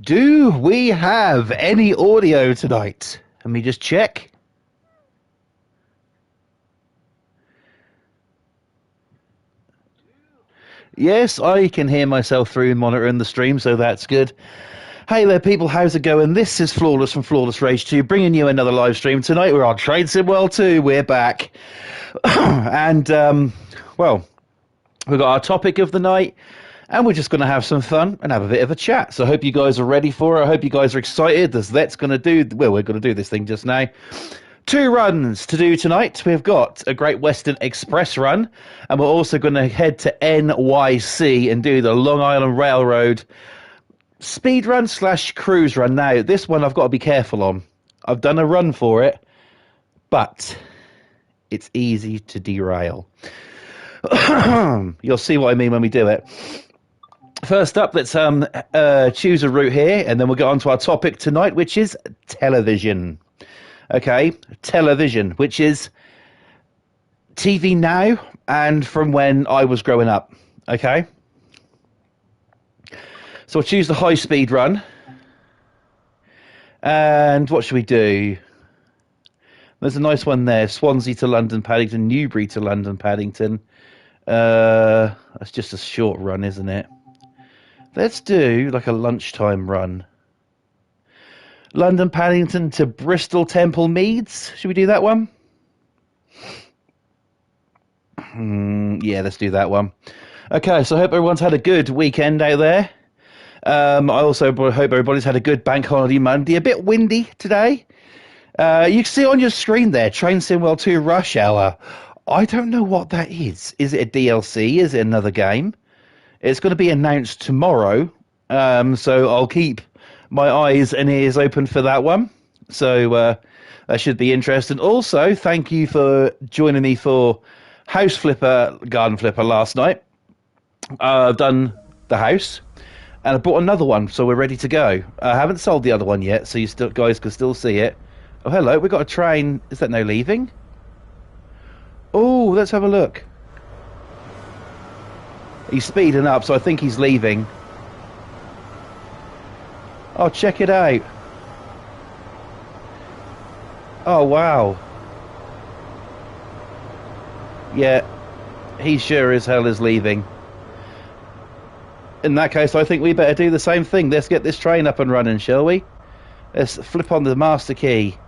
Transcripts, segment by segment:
Do we have any audio tonight? Let me just check. Yes, I can hear myself through monitoring the stream, so that's good. Hey there, people. How's it going? This is Flawless from Flawless Rage 2, bringing you another live stream. Tonight we're on Train Sim World 2. We're back. and, well, we've got our topic of the night, and we're just going to have some fun and have a bit of a chat. So I hope you guys are ready for it. I hope you guys are excited. We're going to do this thing just now. 2 runs to do tonight. We've got a Great Western Express run, and we're also going to head to NYC and do the Long Island Railroad speed run / cruise run. Now, this one I've got to be careful on. I've done a run for it, but it's easy to derail. You'll see what I mean when we do it. First up, let's choose a route here, and then we'll get on to our topic tonight, which is television. Okay, television, which is TV now and from when I was growing up. Okay, so I'll choose the high-speed run. And what should we do? There's a nice one there. Swansea to London, Paddington, Newbury to London, Paddington. That's just a short run, isn't it? Let's do like a lunchtime run. London, Paddington to Bristol, Temple, Meads. Should we do that one? Yeah, let's do that one. Okay, so I hope everyone's had a good weekend out there. I also hope everybody's had a good bank holiday Monday. A bit windy today. You can see on your screen there, Train Sim World 2 Rush Hour. I don't know what that is. Is it a DLC? Is it another game? It's going to be announced tomorrow, so I'll keep my eyes and ears open for that one. So that should be interesting. Also, thank you for joining me for House Flipper, Garden Flipper last night. I've done the house, and I bought another one, so we're ready to go. I haven't sold the other one yet, so you guys can still see it. Oh, hello, we've got a train. Is that now leaving? Oh, let's have a look. He's speeding up, so I think he's leaving. Oh, check it out. Oh, wow. Yeah, he sure as hell is leaving. In that case, I think we better do the same thing. Let's get this train up and running, shall we? Let's flip on the master key.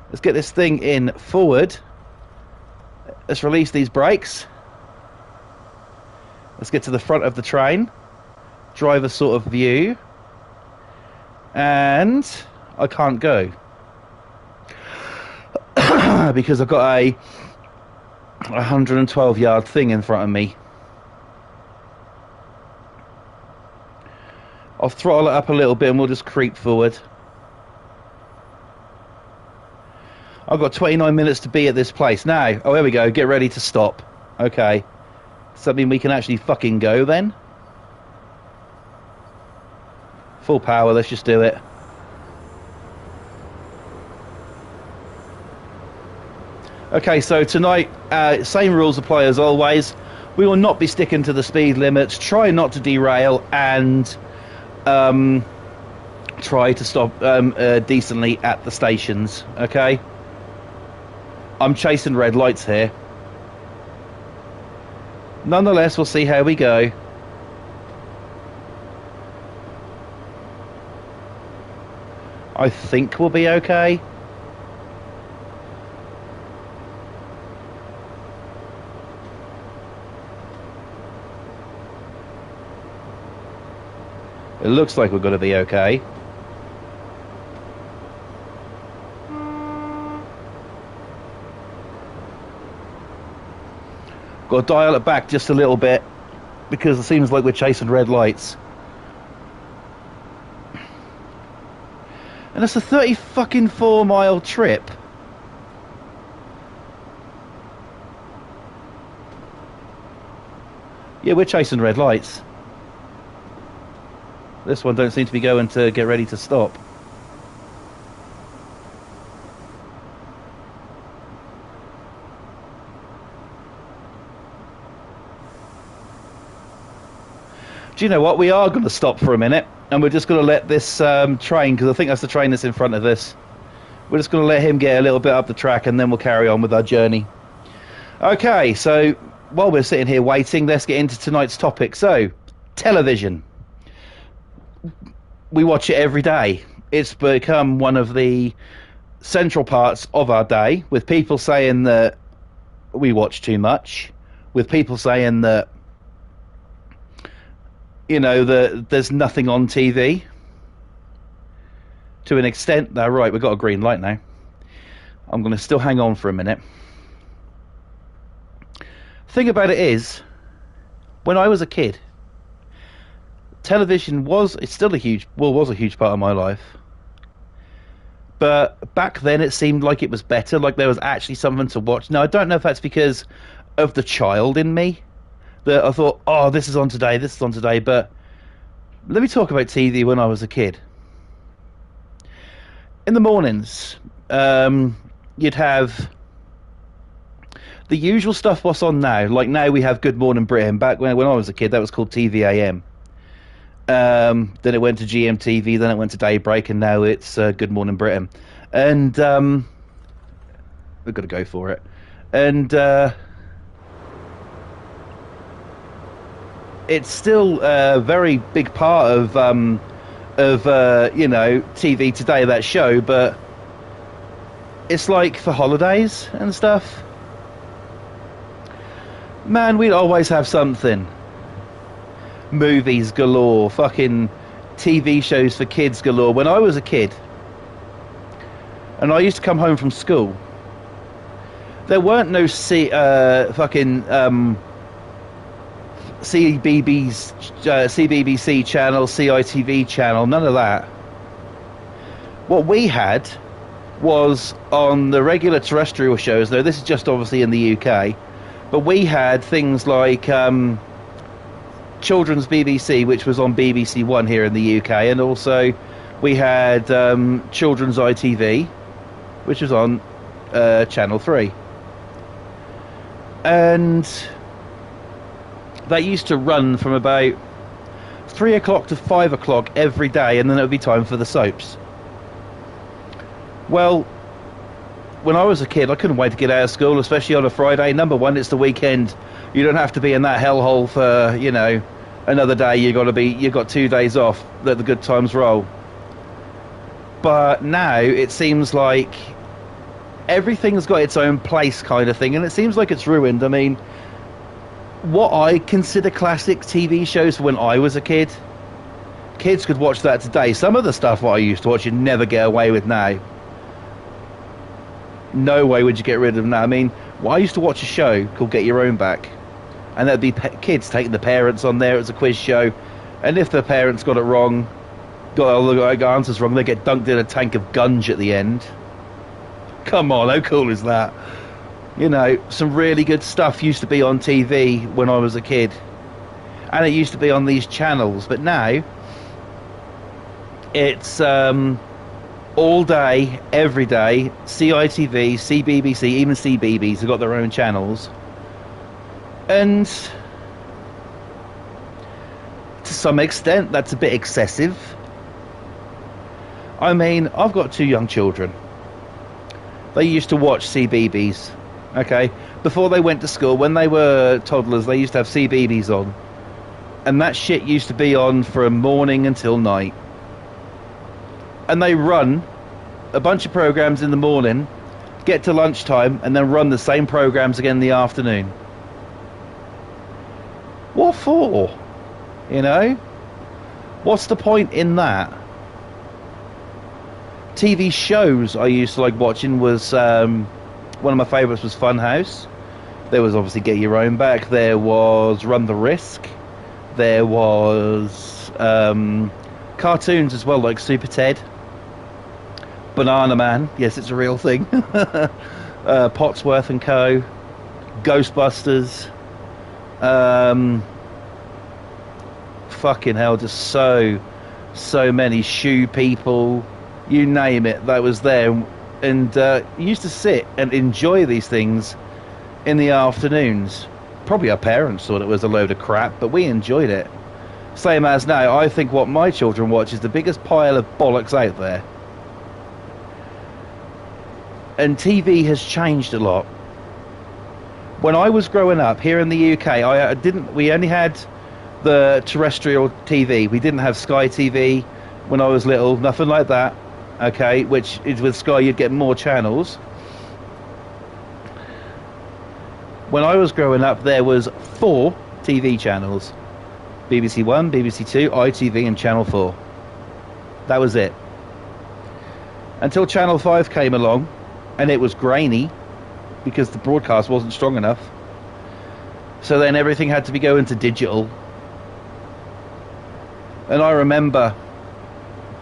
Let's get this thing in forward. Let's release these brakes. Let's get to the front of the train. Driver sort of view. And I can't go. Because I've got a 112 yard thing in front of me. I'll throttle it up a little bit and we'll just creep forward. I've got 29 minutes to be at this place. Now, oh, here we go. Get ready to stop. Okay. Does that mean we can actually fucking go then? Full power, let's just do it. Okay, so tonight, same rules apply as always. We will not be sticking to the speed limits. Try not to derail and try to stop decently at the stations. Okay? I'm chasing red lights here. Nonetheless, we'll see how we go. I think we'll be okay. It looks like we're going to be okay. Got to dial it back just a little bit because it seems like we're chasing red lights. And it's a 34-mile trip. Yeah, we're chasing red lights. This one don't seem to be going to get ready to stop. Do you know what? We are going to stop for a minute, and we're just going to let this train, because I think that's the train that's in front of this. We're just going to let him get a little bit up the track, and then we'll carry on with our journey. Okay, so while we're sitting here waiting, let's get into tonight's topic. So, television. We watch it every day. It's become one of the central parts of our day, with people saying that we watch too much, with people saying that, you know, that there's nothing on TV. To an extent, now, right, we've got a green light now. I'm going to still hang on for a minute. Thing about it is, when I was a kid, television was a huge part of my life. But back then it seemed like it was better, like there was actually something to watch. Now, I don't know if that's because of the child in me, that I thought, oh, this is on today, but let me talk about TV when I was a kid. In the mornings, you'd have the usual stuff what's on now. Like now we have Good Morning Britain. Back when I was a kid, that was called TVAM. Then it went to GMTV, then it went to Daybreak, and now it's Good Morning Britain. And we've got to go for it. And it's still a very big part of you know, TV today, that show, but it's like for holidays and stuff, man, we'd always have something. Movies galore, fucking TV shows for kids galore. When I was a kid, and I used to come home from school, there weren't no CBBC channel, CITV channel, none of that. What we had was on the regular terrestrial shows, though this is just obviously in the UK, but we had things like Children's BBC, which was on BBC One here in the UK, and also we had Children's ITV, which was on Channel 3. And they used to run from about 3 o'clock to 5 o'clock every day, and then it would be time for the soaps. Well, when I was a kid, I couldn't wait to get out of school, especially on a Friday. Number one, it's the weekend. You don't have to be in that hellhole for, you know, another day. You've got 2 days off. Let the good times roll. But now it seems like everything's got its own place, kind of thing, and it seems like it's ruined. I mean, what I consider classic TV shows when I was a kid, kids could watch that today. Some of the stuff what I used to watch, you'd never get away with now. No way would you get rid of them now. I mean, I used to watch a show called Get Your Own Back, and there'd be kids taking the parents on there. It was a quiz show, and if the parents got it wrong, got all the answers wrong, they get dunked in a tank of gunge at the end. Come on, how cool is that? You know, some really good stuff used to be on TV when I was a kid. And it used to be on these channels. But now, it's all day, every day. CITV, CBBC, even CBeebies have got their own channels. And to some extent, that's a bit excessive. I mean, I've got 2 young children. They used to watch CBeebies. Okay, before they went to school, when they were toddlers, they used to have CBeebies on, and that shit used to be on from morning until night. And they run a bunch of programs in the morning, get to lunchtime, and then run the same programs again in the afternoon. What for? You know? What's the point in that? TV shows I used to like watching was, one of my favourites was Funhouse. There was obviously Get Your Own Back. There was Run the Risk. There was cartoons as well, like Super Ted. Banana Man. Yes, it's a real thing. Potsworth and Co. Ghostbusters. Fucking hell, just so many. Shoe People. You name it, that was there. And you used to sit and enjoy these things in the afternoons. Probably our parents thought it was a load of crap, but we enjoyed it. Same as now, I think what my children watch is the biggest pile of bollocks out there. And TV has changed a lot. When I was growing up here in the UK, we only had the terrestrial TV. We didn't have Sky TV when I was little, nothing like that. Okay, which is with Sky you'd get more channels. When I was growing up, there was 4 TV channels: BBC One, BBC Two, ITV, and Channel 4. That was it. Until Channel 5 came along, and it was grainy because the broadcast wasn't strong enough. So then everything had to be going to digital. And I remember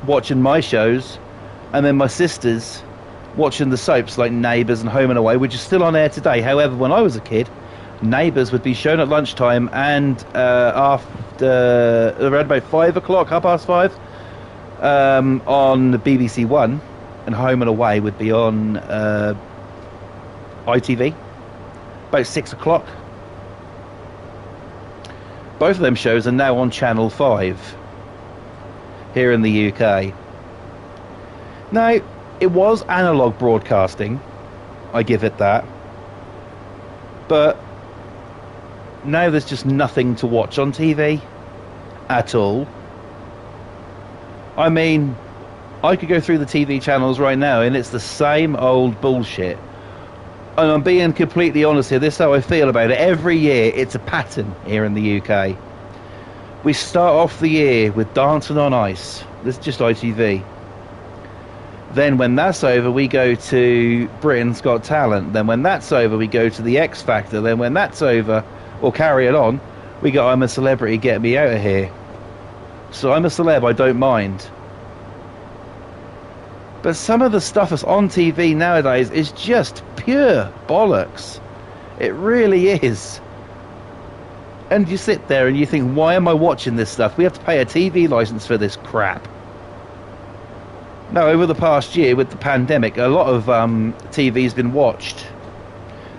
watching my shows, and then my sisters watching the soaps like Neighbours and Home and Away, which is still on air today. However, when I was a kid, Neighbours would be shown at lunchtime, and after around about 5 o'clock, 5:30, on BBC One, and Home and Away would be on ITV, about 6 o'clock. Both of them shows are now on Channel 5 here in the UK. Now, it was analogue broadcasting, I give it that, but now there's just nothing to watch on TV at all. I mean, I could go through the TV channels right now and it's the same old bullshit. And I'm being completely honest here, this is how I feel about it. Every year it's a pattern here in the UK. We start off the year with Dancing on Ice. This is just ITV. Then when that's over, we go to Britain's Got Talent. Then when that's over, we go to the X Factor. Then when that's over, or carry it on, we go I'm a Celebrity, Get Me Out of Here. So I'm a celeb, I don't mind. But some of the stuff that's on TV nowadays is just pure bollocks. It really is. And you sit there and you think, why am I watching this stuff? We have to pay a TV license for this crap. Now, over the past year with the pandemic, a lot of TV's been watched.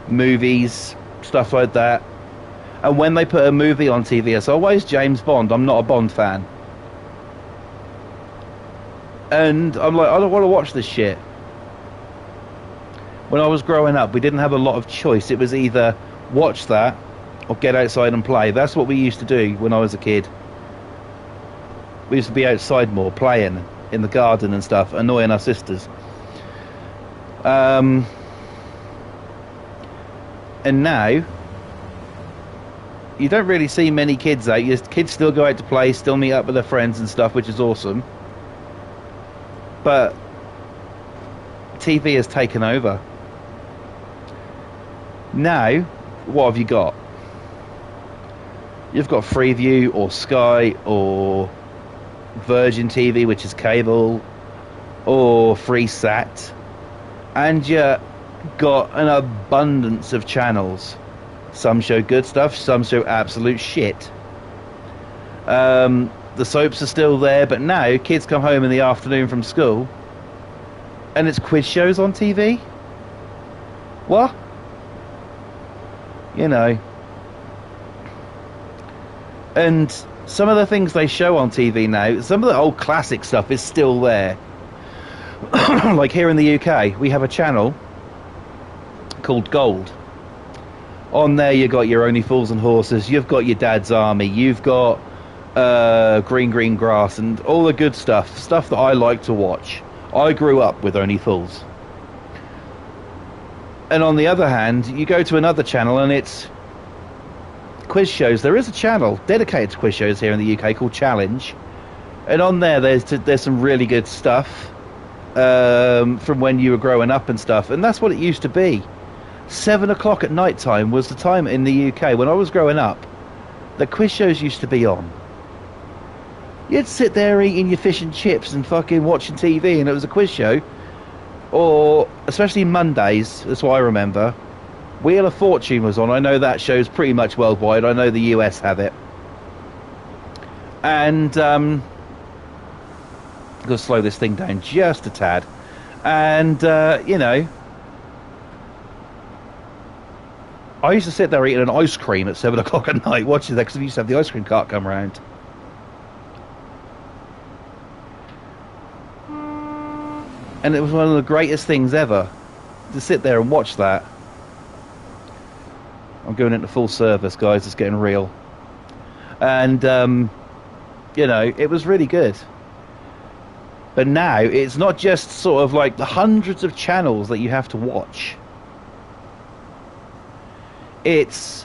Movies, stuff like that. And when they put a movie on TV, it's always James Bond. I'm not a Bond fan. And I'm like, I don't want to watch this shit. When I was growing up, we didn't have a lot of choice. It was either watch that or get outside and play. That's what we used to do when I was a kid. We used to be outside more, playing in the garden and stuff, annoying our sisters. And now, you don't really see many kids out. Kids still go out to play, still meet up with their friends and stuff, which is awesome. But TV has taken over. Now, what have you got? You've got Freeview or Sky or Virgin TV, which is cable, or Freesat, and you got an abundance of channels. Some show good stuff, some show absolute shit. The soaps are still there, but now kids come home in the afternoon from school and it's quiz shows on TV. What? You know. And some of the things they show on TV now, some of the old classic stuff is still there. Like here in the UK, we have a channel called Gold. On there you got your Only Fools and Horses, you've got your Dad's Army, you've got Green Grass and all the good stuff that I like to watch. I grew up with Only Fools. And on the other hand, you go to another channel and it's quiz shows. There is a channel dedicated to quiz shows here in the UK called Challenge, and on there there's some really good stuff from when you were growing up and stuff, and that's what it used to be. 7 o'clock at night time was the time in the UK when I was growing up the quiz shows used to be on. You'd sit there eating your fish and chips and fucking watching TV and it was a quiz show. Or especially Mondays, that's what I remember, Wheel of Fortune was on. I know that show's pretty much worldwide. I know the US have it. And I'm going to slow this thing down just a tad. And you know, I used to sit there eating an ice cream at 7 o'clock at night watching that, because we used to have the ice cream cart come around. And it was one of the greatest things ever to sit there and watch that. I'm going into full service, guys. It's getting real. And, you know, it was really good. But now, it's not just sort of like the hundreds of channels that you have to watch. It's,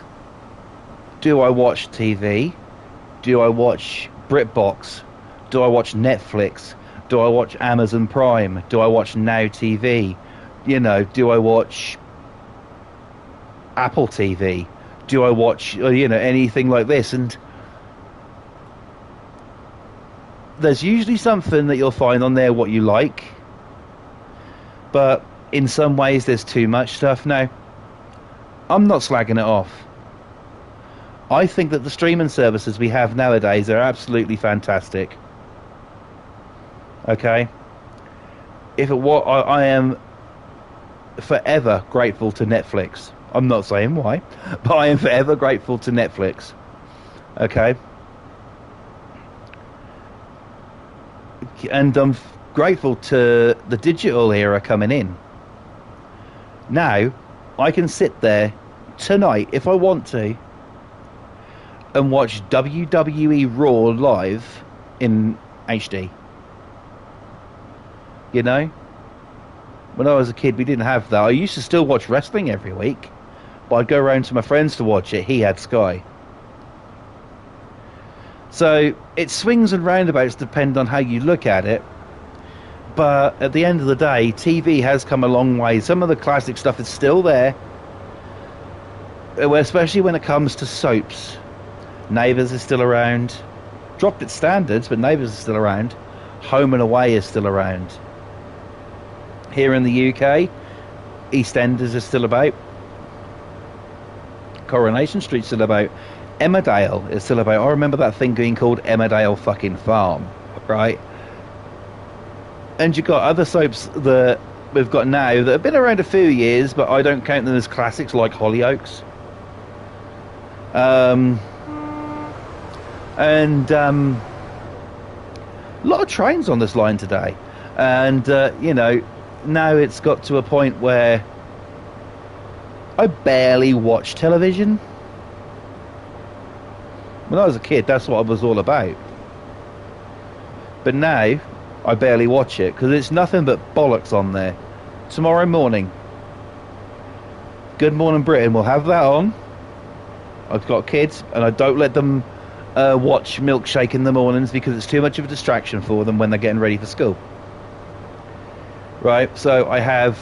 do I watch TV? Do I watch BritBox? Do I watch Netflix? Do I watch Amazon Prime? Do I watch Now TV? You know, do I watch Apple TV? Do I watch, you know, anything like this? And there's usually something that you'll find on there what you like. But in some ways there's too much stuff. Now, I'm not slagging it off. I think that the streaming services we have nowadays are absolutely fantastic. Okay? I am forever grateful to Netflix. I'm not saying why, but I am forever grateful to Netflix. Okay? And I'm grateful to the digital era coming in. Now, I can sit there tonight, if I want to, and watch WWE Raw live in HD. You know? When I was a kid, we didn't have that. I used to still watch wrestling every week, but I'd go around to my friends to watch it. He had Sky. So, it swings and roundabouts depend on how you look at it. But at the end of the day, TV has come a long way. Some of the classic stuff is still there. Especially when it comes to soaps. Neighbours is still around. Dropped its standards, but Neighbours is still around. Home and Away is still around. Here in the UK, EastEnders is still about. Coronation Street's still about. Emmerdale is still about. I remember that thing being called Emmerdale fucking Farm, right? And you've got other soaps that we've got now that have been around a few years, but I don't count them as classics, like Hollyoaks. A lot of trains on this line today. And, you know, now it's got to a point where I barely watch television. When I was a kid, that's what it was all about. But now, I barely watch it, because it's nothing but bollocks on there. Tomorrow morning, Good Morning Britain will have that on. I've got kids, and I don't let them watch Milkshake in the mornings, because it's too much of a distraction for them when they're getting ready for school. Right, so I have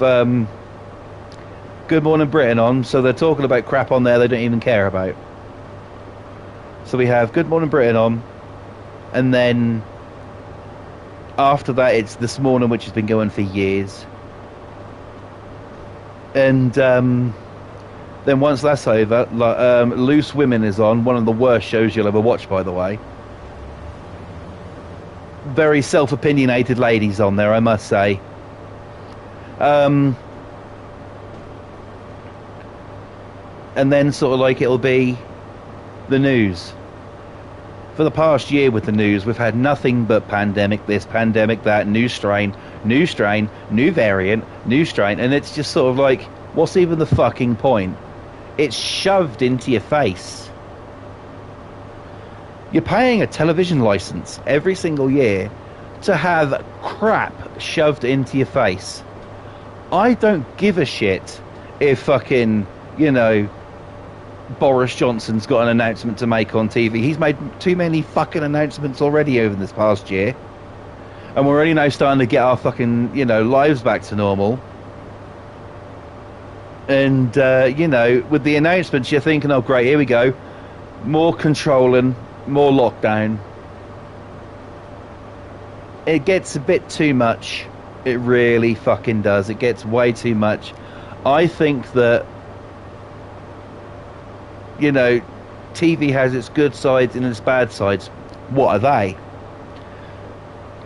Good Morning Britain on, so they're talking about crap on there they don't even care about. So we have Good Morning Britain on, and then after that it's This Morning, which has been going for years. And then once that's over, Loose Women is on, one of the worst shows you'll ever watch, by the way. Very self-opinionated ladies on there, I must say. And then sort of like it'll be the news. For the past year with the news, we've had nothing but pandemic this, pandemic that, new strain, new variant, new strain, and it's just sort of like, what's even the fucking point? It's shoved into your face. You're paying a television license every single year to have crap shoved into your face. I don't give a shit if fucking, you know, Boris Johnson's got an announcement to make on TV. He's made too many fucking announcements already over this past year. And we're already now starting to get our fucking, you know, lives back to normal. And, you know, with the announcements, you're thinking, oh, great, here we go. More controlling, more lockdown. It gets a bit too much. It really fucking does. It gets way too much. I think that, you know, TV has its good sides and its bad sides. What are they?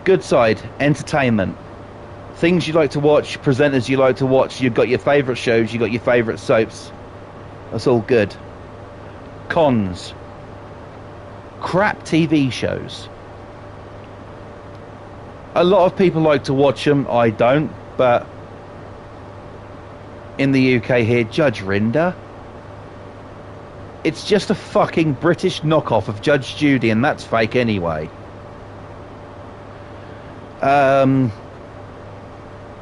Good side, entertainment. Things you like to watch, presenters you like to watch. You've got your favourite shows, you've got your favourite soaps. That's all good. Cons. Crap TV shows. A lot of people like to watch them. I don't. But in the UK here, Judge Rinder, it's just a fucking British knockoff of Judge Judy, and that's fake anyway.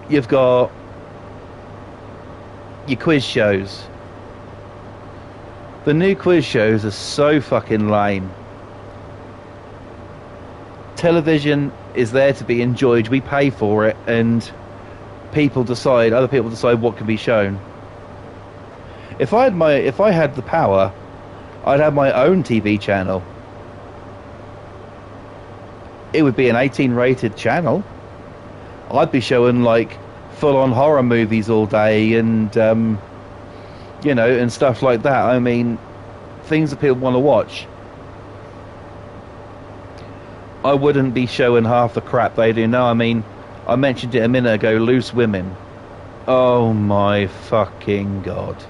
You've got your quiz shows. The new quiz shows are so fucking lame. Television is there to be enjoyed. We pay for it, and other people decide what can be shown. If I had the power, I'd have my own TV channel. It would be an 18 rated channel. I'd be showing like full on horror movies all day, and and stuff like that. I mean, things that people want to watch. I wouldn't be showing half the crap they do now. I mean, I mentioned it a minute ago, Loose Women. Oh my fucking god.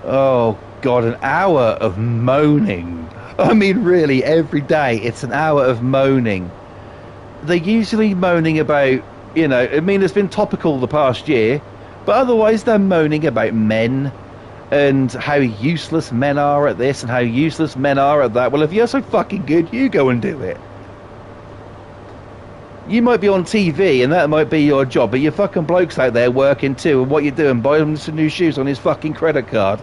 Oh god, an hour of moaning. I mean, really, every day it's an hour of moaning. They're usually moaning about, I mean, it's been topical the past year, but otherwise they're moaning about men and how useless men are at this and how useless men are at that. Well, if you're so fucking good, you go and do it. You might be on TV and that might be your job, but your fucking bloke's out there working too, and what you doing? Buying him some new shoes on his fucking credit card.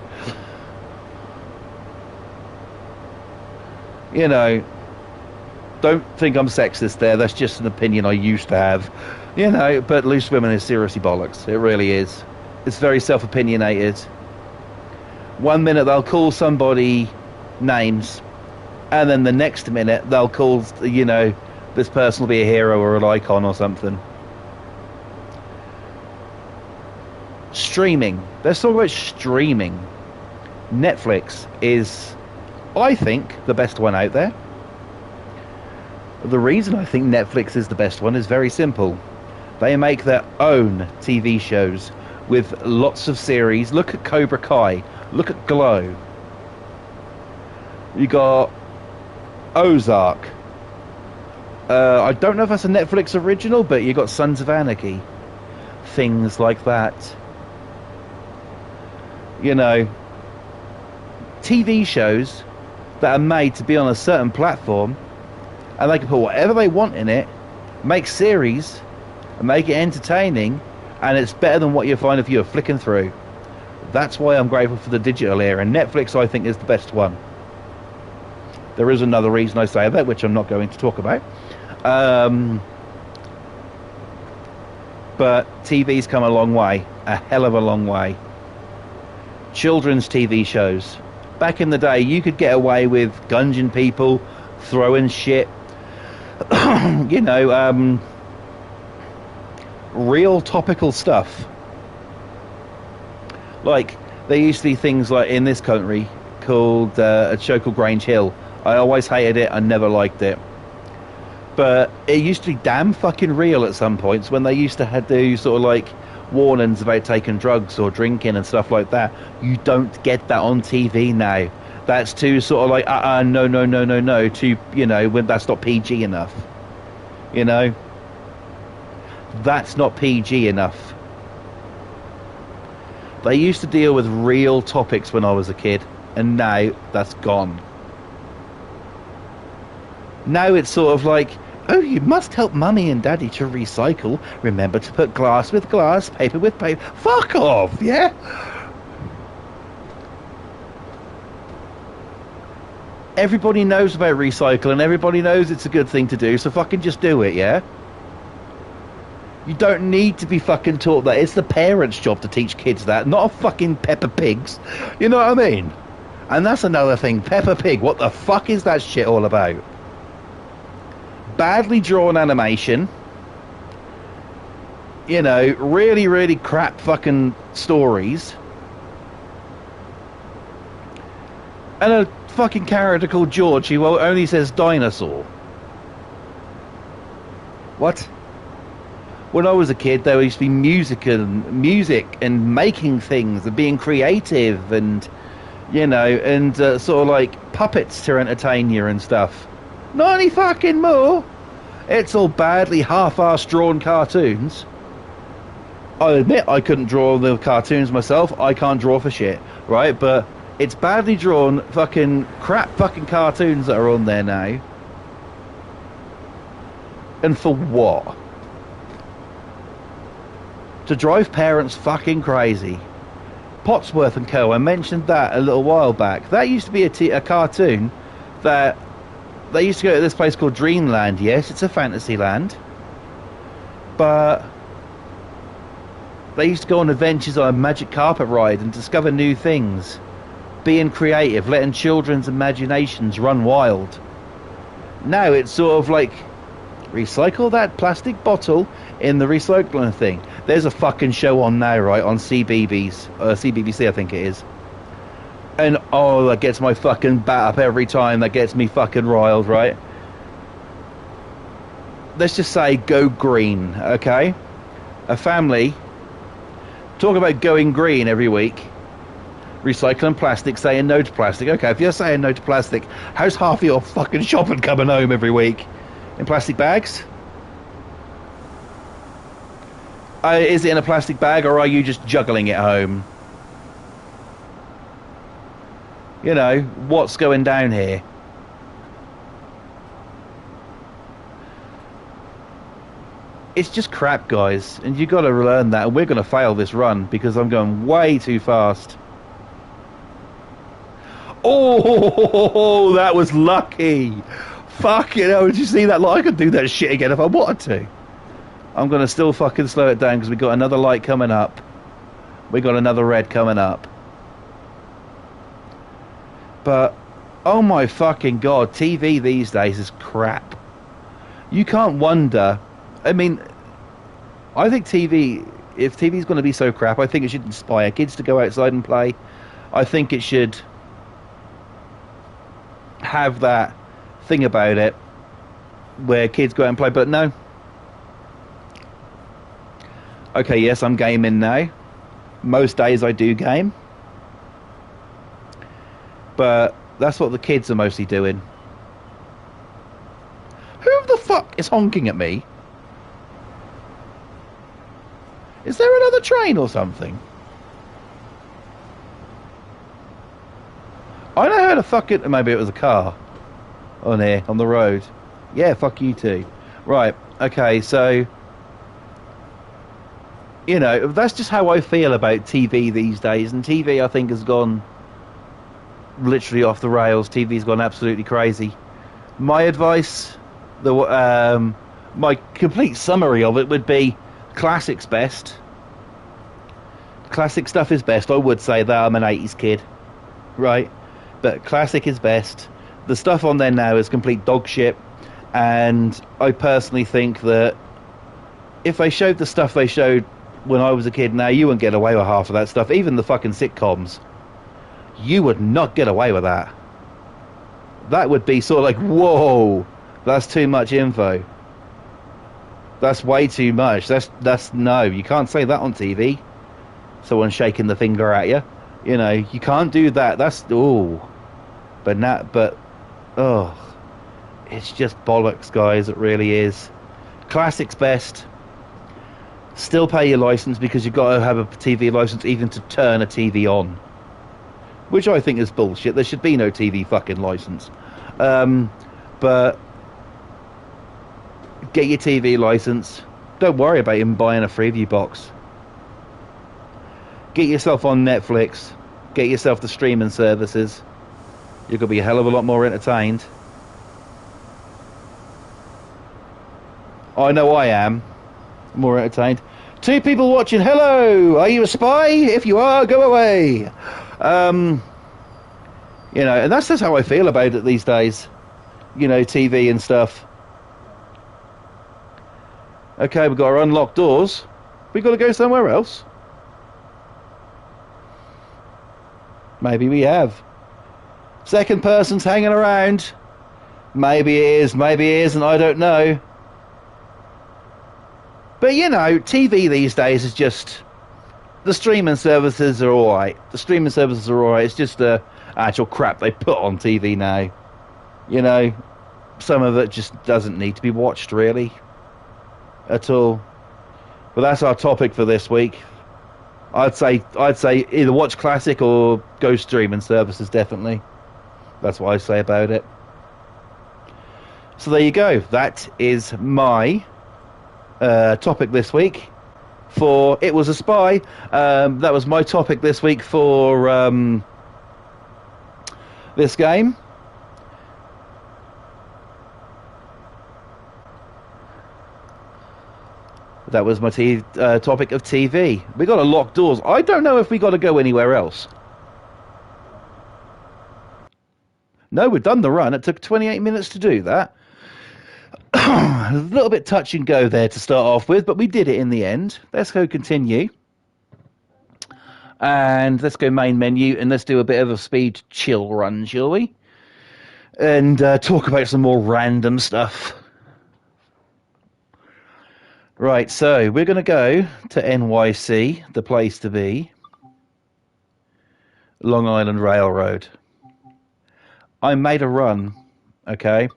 Don't think I'm sexist there. That's just an opinion I used to have. But Loose Women is seriously bollocks. It really is. It's very self-opinionated. One minute they'll call somebody names, and then the next minute they'll call, this person will be a hero or an icon or something. Streaming. Let's talk about streaming. Netflix is, I think, the best one out there. The reason I think Netflix is the best one is very simple. They make their own TV shows with lots of series. Look at Cobra Kai. Look at Glow. You got Ozark. I don't know if that's a Netflix original, but you got Sons of Anarchy. Things like that. TV shows that are made to be on a certain platform, and they can put whatever they want in it, make series, and make it entertaining, and it's better than what you find if you're flicking through. That's why I'm grateful for the digital era, and Netflix, I think, is the best one. There is another reason I say that, which I'm not going to talk about. But TV's come a long way, a hell of a long way. Children's TV shows. Back in the day, you could get away with gunging people, throwing shit, real topical stuff. Like, there used to be things like in this country called a show called Grange Hill. I always hated it. I never liked it. But it used to be damn fucking real at some points when they used to have do sort of like warnings about taking drugs or drinking and stuff like that. You don't get that on TV now. That's too sort of like, no, to, when that's not PG enough. That's not PG enough. They used to deal with real topics when I was a kid, and now that's gone. Now it's sort of like, oh, you must help mummy and daddy to recycle. Remember to put glass with glass, paper with paper. Fuck off, yeah? Everybody knows about recycling. Everybody knows it's a good thing to do, so fucking just do it, yeah? You don't need to be fucking taught that. It's the parents' job to teach kids that, not a fucking Peppa Pigs. You know what I mean? And that's another thing. Peppa Pig, what the fuck is that shit all about? Badly drawn animation. Really, really crap fucking stories. And a fucking character called George who only says dinosaur. What? When I was a kid, there used to be music and making things and being creative and, sort of like puppets to entertain you and stuff. Not any fucking more. It's all badly half-assed drawn cartoons. I admit I couldn't draw the cartoons myself. I can't draw for shit, right? But it's badly drawn fucking crap fucking cartoons that are on there now. And for what? To drive parents fucking crazy. Potsworth and Co. I mentioned that a little while back. That used to be a cartoon that they used to go to this place called Dreamland. Yes, it's a fantasy land. But they used to go on adventures on a magic carpet ride and discover new things. Being creative, letting children's imaginations run wild. Now it's sort of like, recycle that plastic bottle in the recycling thing. There's a fucking show on now, right, on CBBC I think it is. And oh, that gets my fucking bat up every time. That gets me fucking riled, right? Let's just say go green, okay? A family talk about going green every week. Recycling plastic, saying no to plastic. Okay, if you're saying no to plastic, how's half of your fucking shopping coming home every week? In plastic bags? Is it in a plastic bag, or are you just juggling it home? You know, what's going down here? It's just crap, guys, and you got to learn that, and we're going to fail this run because I'm going way too fast. Oh, that was lucky. Fucking hell, did you see that? Like, I could do that shit again if I wanted to. I'm going to still fucking slow it down because we got another light coming up. We got another red coming up. But, oh my fucking god, TV these days is crap. You can't wonder. I mean, I think TV, if TV's going to be so crap, I think it should inspire kids to go outside and play. I think it should have that thing about it where kids go out and play, but no. Okay, yes, I'm gaming now. Most days I do game. But that's what the kids are mostly doing. Who the fuck is honking at me? Is there another train or something? I know how to fucking... Maybe it was a car on here, on the road. Yeah, fuck you too. Right, okay, so... You know, that's just how I feel about TV these days. And TV, I think, has gone literally off the rails. TV's gone absolutely crazy. My advice, my complete summary of it would be classics best. Classic stuff is best. I would say that. I'm an 80s kid, right? But classic is best. The stuff on there now is complete dog shit. And I personally think that if they showed the stuff they showed when I was a kid now, you wouldn't get away with half of that stuff. Even the fucking sitcoms. You would not get away with that. That would be sort of like, whoa, that's too much info. That's way too much. That's no, you can't say that on TV. Someone shaking the finger at you. You know, you can't do that. That's, oh. It's just bollocks, guys. It really is. Classics best. Still pay your license because you've got to have a TV license even to turn a TV on. Which I think is bullshit. There should be no TV fucking license. But get your TV license. Don't worry about even buying a Freeview box. Get yourself on Netflix. Get yourself the streaming services. You're going to be a hell of a lot more entertained. I know I am. More entertained. 2 people watching. Hello! Are you a spy? If you are, go away. You know, and that's just how I feel about it these days. You know, TV and stuff. Okay, we've got our unlocked doors. We've got to go somewhere else. Maybe we have. Second person's hanging around. Maybe it is, maybe it isn't, I don't know. But, you know, TV these days is just... The streaming services are alright. The streaming services are alright. It's just the actual crap they put on TV now. You know, some of it just doesn't need to be watched really at all. But that's our topic for this week. I'd say either watch classic or go streaming services, definitely. That's what I say about it. So there you go. That is my topic this week for It Was a Spy. That was my topic this week for this game. That was my topic of TV. We got to lock doors. I don't know if we got to go anywhere else. No, we've done the run. It took 28 minutes to do that. A little bit touch and go there to start off with, but we did it in the end. Let's go continue. And let's go main menu and let's do a bit of a speed chill run, shall we? And talk about some more random stuff. Right, so we're going to go to NYC, the place to be. Long Island Railroad. I made a run, okay?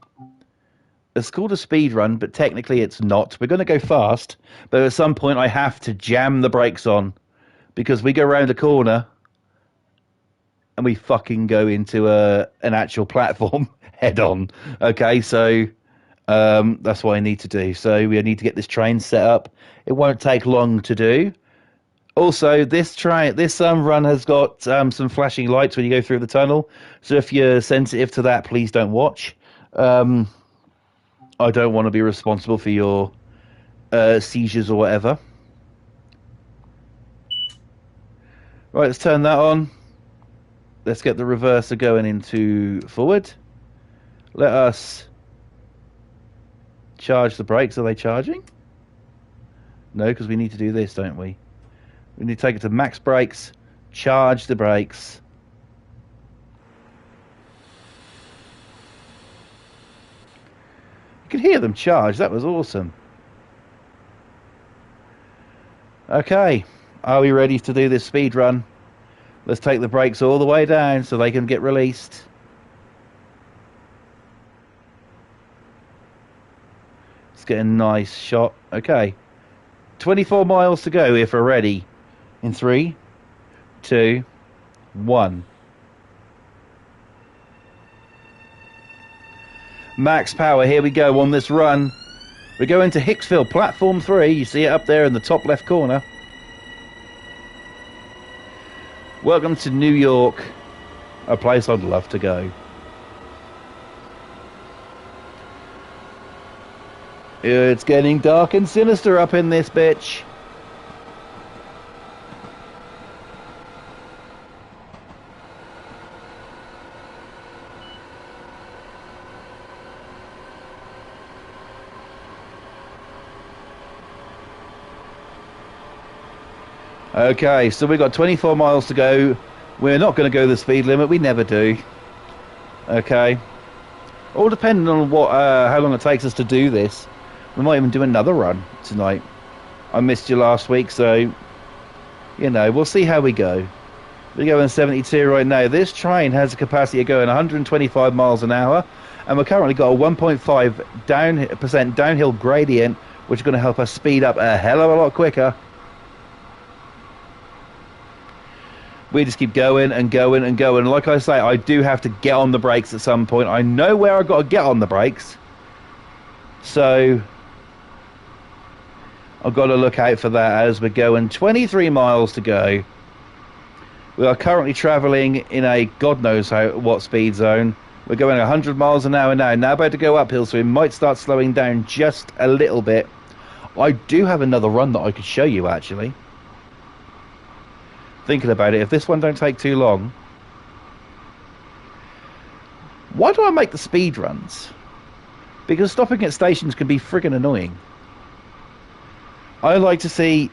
It's called a speed run, but technically it's not. We're going to go fast, but at some point I have to jam the brakes on because we go around the corner and we fucking go into an actual platform head on. Okay, so that's what I need to do. So we need to get this train set up. It won't take long to do. Also, this run has got some flashing lights when you go through the tunnel. So if you're sensitive to that, please don't watch. I don't want to be responsible for your seizures or whatever. Right, let's turn that on. Let's get the reverser going into forward. Let us charge the brakes. Are they charging? No, because we need to do this, don't we? We need to take it to max brakes, charge the brakes. You could hear them charge. That was awesome. Okay, are we ready to do this speed run? Let's take the brakes all the way down so they can get released. Let's get a nice shot. Okay, 24 miles to go if we're ready. In 3, 2, 1. Max power, here we go on this run. We're going to Hicksville, platform 3. You see it up there in the top left corner. Welcome to New York, a place I'd love to go. It's getting dark and sinister up in this bitch. Okay, so we've got 24 miles to go. We're not going to go the speed limit. We never do. Okay. All depending on what, how long it takes us to do this. We might even do another run tonight. I missed you last week, so, you know, we'll see how we go. We're going 72 right now. This train has a capacity of going 125 miles an hour, and we've currently got a 1.5% downhill gradient, which is going to help us speed up a hell of a lot quicker. We just keep going and going and going. Like I say, I do have to get on the brakes at some point. I know where I've got to get on the brakes. So I've got to look out for that as we're going. 23 miles to go. We are currently travelling in a God knows what speed zone. We're going 100 miles an hour now. Now about to go uphill, so we might start slowing down just a little bit. I do have another run that I could show you, actually. Thinking about it, if this one don't take too long, why do I make the speed runs? Because stopping at stations can be friggin' annoying. I like to see,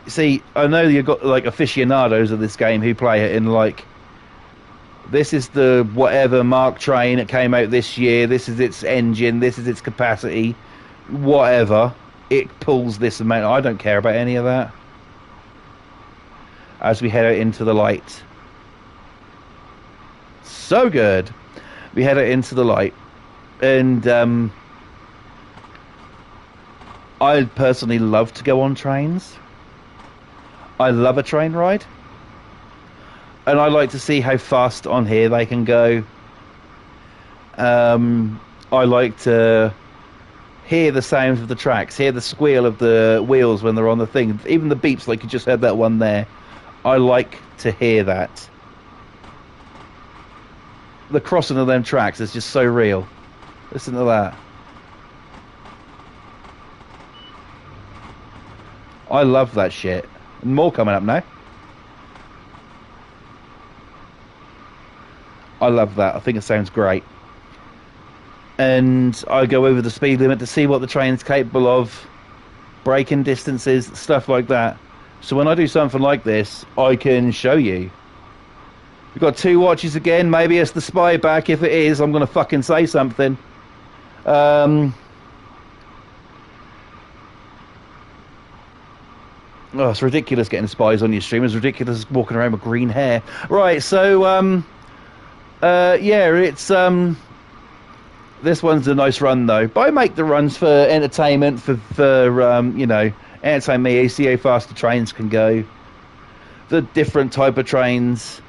I know you've got like aficionados of this game who play it in like, this is the whatever Mark train that came out this year, this is its engine, this is its capacity, whatever, it pulls this amount. I don't care about any of that. As we head out into the light. So good. We head out into the light. And I personally love to go on trains. I love a train ride. And I like to see how fast on here they can go. I like to hear the sounds of the tracks, hear the squeal of the wheels when they're on the thing. Even the beeps, like you just heard that one there. I like to hear that. The crossing of them tracks is just so real. Listen to that. I love that shit. And more coming up now. I love that. I think it sounds great. And I go over the speed limit to see what the train's capable of, braking distances, stuff like that. So when I do something like this, I can show you. We've got 2 watches again. Maybe it's the spy back. If it is, I'm going to fucking say something. Oh, it's ridiculous getting spies on your stream. It's ridiculous walking around with green hair. Right, so, yeah, it's, this one's a nice run, though. But I make the runs for entertainment, for you know, entertain me, see how fast the trains can go. The different type of trains.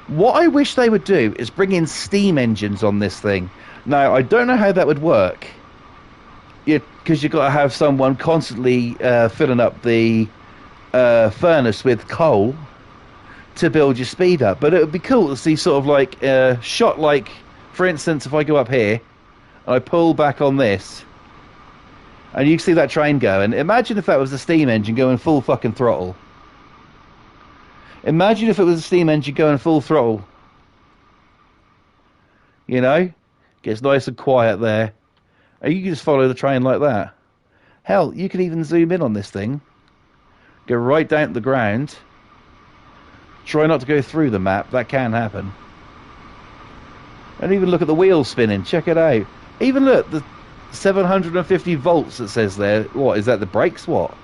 What I wish they would do is bring in steam engines on this thing. Now, I don't know how that would work. Because you've got to have someone constantly filling up the furnace with coal to build your speed up. But it would be cool to see sort of like a shot like, for instance, if I go up here and I pull back on this and you see that train going. Imagine if that was a steam engine going full fucking throttle. Imagine if it was a steam engine going full throttle. You know? Gets nice and quiet there. And you can just follow the train like that. Hell, you can even zoom in on this thing. Go right down to the ground. Try not to go through the map. That can happen. And even look at the wheels spinning. Check it out. Even look, the 750 volts that says there. What, is that the brakes? What?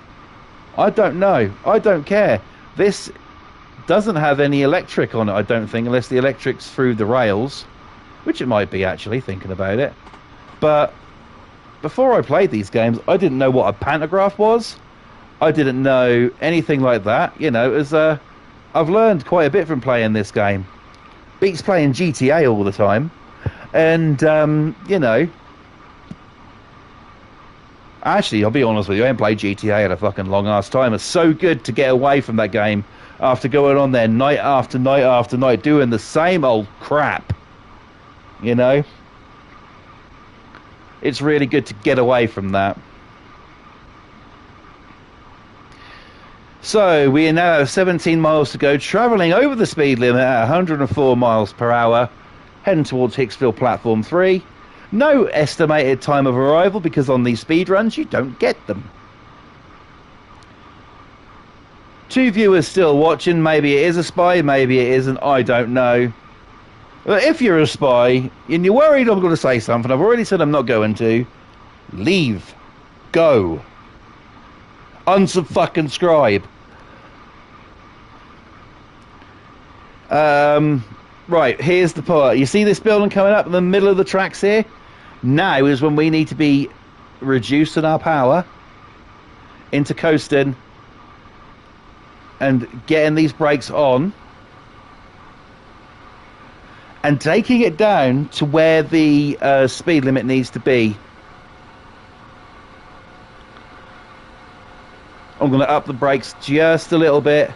I don't know. I don't care. This doesn't have any electric on it, I don't think, unless the electric's through the rails. Which it might be, actually, thinking about it. But before I played these games, I didn't know what a pantograph was. I didn't know anything like that. You know, as I've learned quite a bit from playing this game. Beats playing GTA all the time. And, you know... Actually, I'll be honest with you, I haven't played GTA in a fucking long-ass time. It's so good to get away from that game after going on there night after night after night, doing the same old crap. You know? It's really good to get away from that. So, we now have 17 miles to go, travelling over the speed limit at 104 miles per hour, heading towards Hicksville Platform 3. No estimated time of arrival, because on these speed runs, you don't get them. 2 viewers still watching. Maybe it is a spy, maybe it isn't, I don't know. But if you're a spy, and you're worried I'm going to say something, I've already said I'm not going to, leave. Go. Unsubscribe. Right, here's the part. You see this building coming up in the middle of the tracks here? Now is when we need to be reducing our power into coasting and getting these brakes on and taking it down to where the speed limit needs to be. I'm going to up the brakes just a little bit.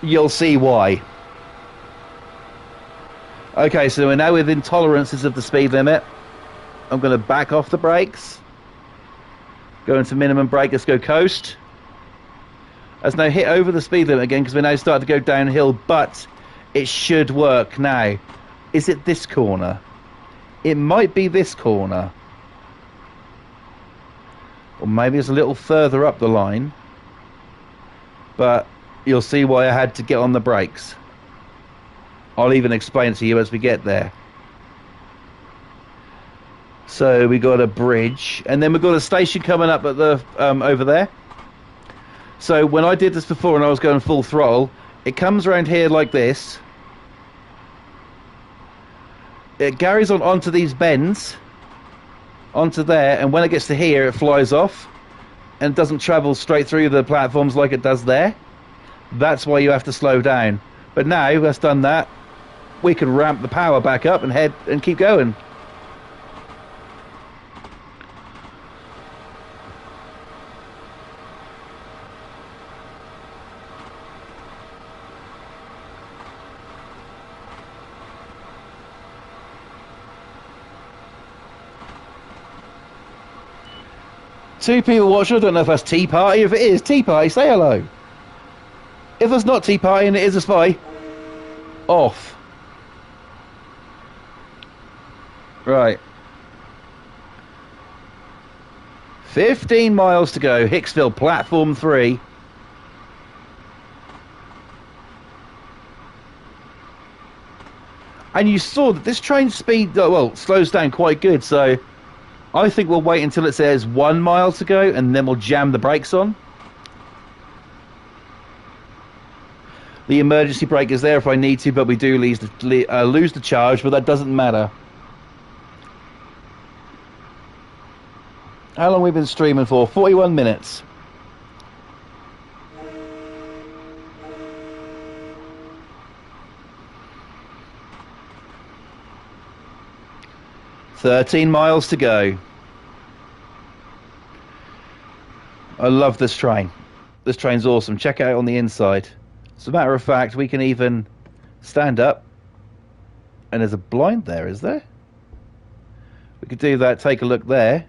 You'll see why. Okay, so we're now within tolerances of the speed limit. I'm going to back off the brakes. Go into minimum brake. Let's go coast. Let's now hit over the speed limit again, because we're now starting to go downhill, but it should work now. Is it this corner? It might be this corner. Or maybe it's a little further up the line. But you'll see why I had to get on the brakes. I'll even explain it to you as we get there. So we got a bridge, and then we've got a station coming up at the over there. So when I did this before and I was going full throttle, it comes around here like this. It carries on onto these bends onto there, and when it gets to here, it flies off and doesn't travel straight through the platforms like it does there. That's why you have to slow down. But now that's done that, we can ramp the power back up and head and keep going. Two people watching. I don't know if that's Tea Party. If it is Tea Party, say hello. If it's not Tea Party and it is a spy, off. Right. 15 miles to go. Hicksville, platform 3. And you saw that this train speed, well, slows down quite good, so I think we'll wait until it says 1 mile to go, and then we'll jam the brakes on. The emergency brake is there if I need to, but we do lose the charge, but that doesn't matter. How long have we been streaming for? 41 minutes. "13 miles to go." I love this train. This train's awesome. Check it out on the inside. As a matter of fact, we can even stand up. And there's a blind there, is there? We could do that, take a look there.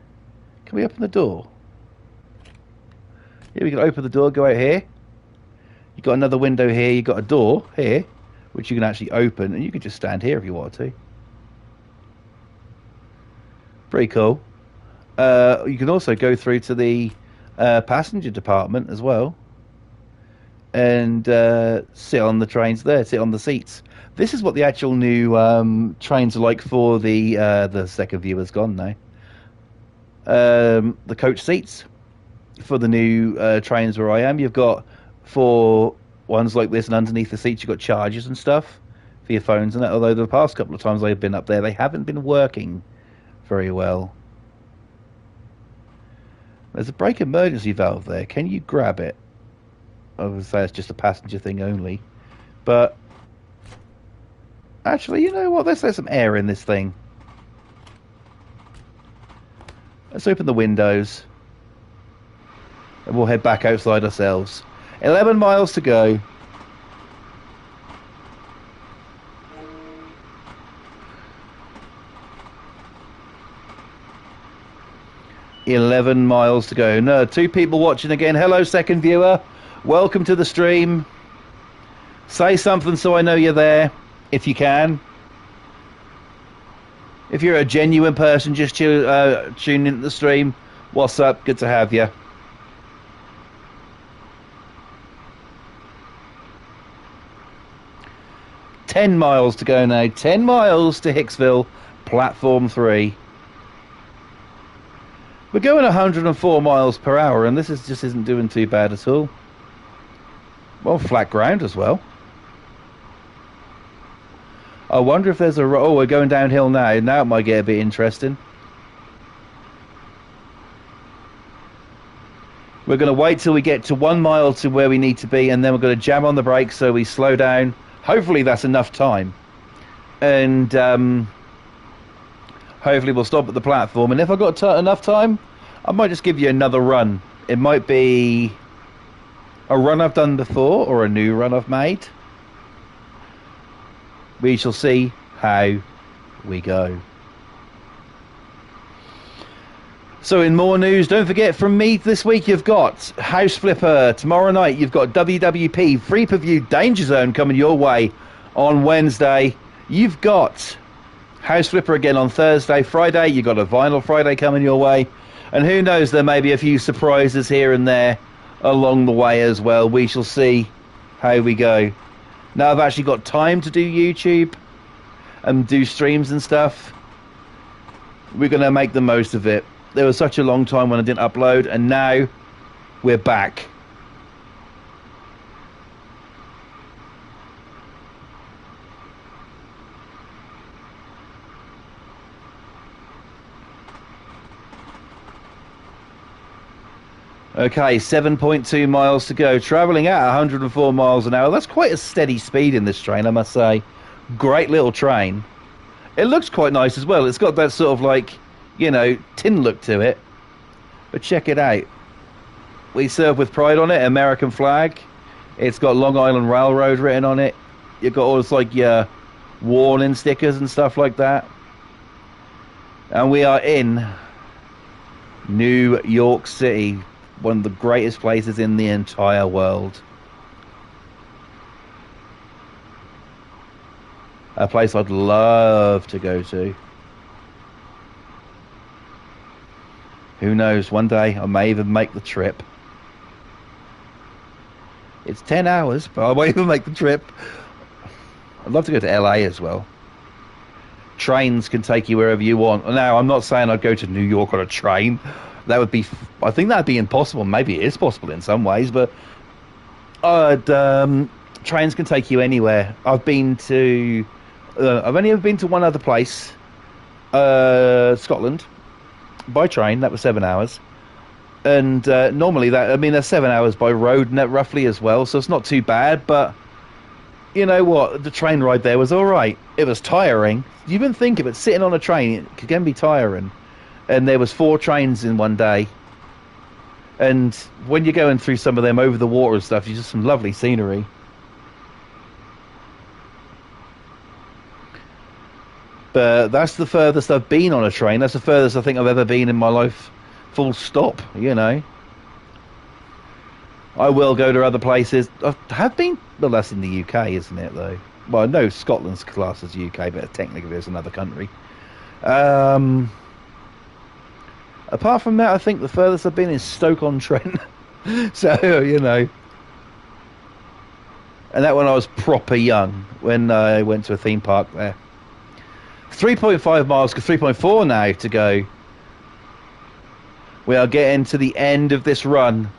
Can we open the door? Yeah, we can open the door, go out here. You've got another window here, you've got a door here, which you can actually open, and you can just stand here if you want to. Pretty cool. You can also go through to the passenger department as well, and sit on the trains there, sit on the seats. This is what the actual new trains are like for the second view has gone now. The coach seats for the new trains where I am, you've got 4 ones like this, and underneath the seats you've got chargers and stuff for your phones and that, although the past couple of times I've been up there, they haven't been working very well. There's a brake emergency valve there. Can you grab it? I would say it's just a passenger thing only. But actually, you know what? Let's let some air in this thing. Let's open the windows. And we'll head back outside ourselves. 11 miles to go. "11 miles to go." No, 2 people watching again. Hello, second viewer. Welcome to the stream. Say something so I know you're there, if you can. If you're a genuine person just tuning into the stream, what's up? Good to have you. "10 miles to go now. 10 miles to Hicksville, platform 3. We're going 104 miles per hour, and this just isn't doing too bad at all. Well, flat ground as well. I wonder if there's a... Oh, we're going downhill now. Now it might get a bit interesting. We're going to wait till we get to 1 mile to where we need to be, and then we're going to jam on the brakes so we slow down. Hopefully that's enough time. And hopefully we'll stop at the platform. And if I've got enough time, I might just give you another run. It might be a run I've done before or a new run I've made. We shall see how we go. So in more news, don't forget from me this week, you've got House Flipper. Tomorrow night, you've got WWP Free Per View Danger Zone coming your way on Wednesday. You've got House Flipper again on Thursday. Friday, you've got a Vinyl Friday coming your way. And who knows, there may be a few surprises here and there along the way as well. We shall see how we go. Now I've actually got time to do YouTube and do streams and stuff. We're going to make the most of it. There was such a long time when I didn't upload, and now we're back. Okay, 7.2 miles to go. Traveling at 104 miles an hour. That's quite a steady speed in this train, I must say. Great little train. It looks quite nice as well. It's got that sort of like, tin look to it. But check it out. We serve with pride on it, American flag. It's got Long Island Railroad written on it. You've got all this like your warning stickers and stuff like that. And we are in New York City, one of the greatest places in the entire world. A place I'd love to go to. Who knows, one day I may even make the trip. It's 10 hours, but I won't even make the trip. I'd love to go to LA as well. Trains can take you wherever you want. Now, I'm not saying I'd go to New York on a train. That would be, I think that'd be impossible. Maybe it is possible in some ways, but trains can take you anywhere. I've only ever been to one other place, Scotland, by train. That was 7 hours. And normally that's 7 hours by road net roughly as well, so it's not too bad. But you know what? The train ride there was all right. It was tiring. You even think of it, sitting on a train, it can be tiring. And there was 4 trains in one day. And when you're going through some of them over the water and stuff, you just some lovely scenery. But that's the furthest I've been on a train. That's the furthest I think I've ever been in my life. Full stop, I will go to other places. I have been, well, that's in the UK, isn't it, though? Well, I know Scotland's classed as UK, but technically it's another country. Apart from that, I think the furthest I've been is Stoke-on-Trent. So, And that when I was proper young, when I went to a theme park there. 3.5 miles, 3.4 now to go. We are getting to the end of this run.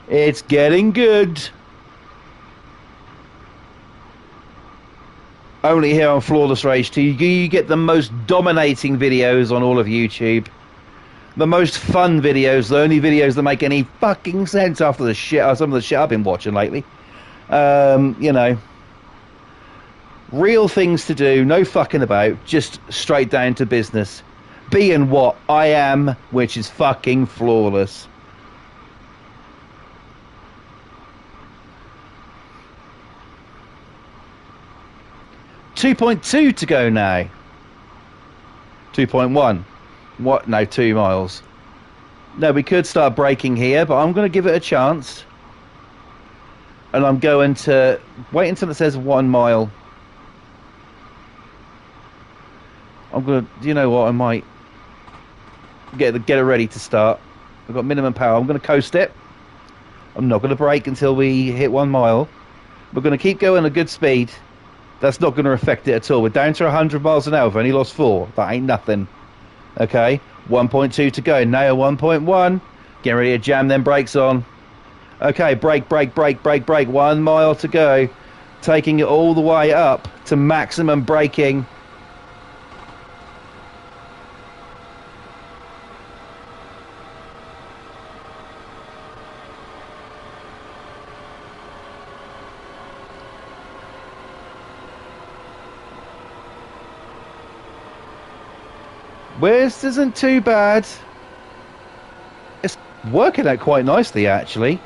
It's getting good. Only here on Flawless Rage 2, you get the most dominating videos on all of YouTube. The most fun videos, the only videos that make any fucking sense after the shit, some of the shit I've been watching lately. Real things to do, no fucking about, just straight down to business. Being what I am, which is fucking flawless. .2 to go now. 2.1. What? No, 2 miles. No, we could start braking here, but I'm going to give it a chance. And I'm going to wait until it says 1 mile. I'm going to, you know what, I might get it ready to start. I've got minimum power. I'm going to coast it. I'm not going to brake until we hit 1 mile. We're going to keep going at a good speed. That's not going to affect it at all. We're down to 100 miles an hour. We've only lost 4. That ain't nothing. Okay, 1.2 to go. Now 1.1. Getting ready to jam them brakes on. Okay, brake. 1 mile to go. Taking it all the way up to maximum braking. This isn't too bad. It's working out quite nicely, actually.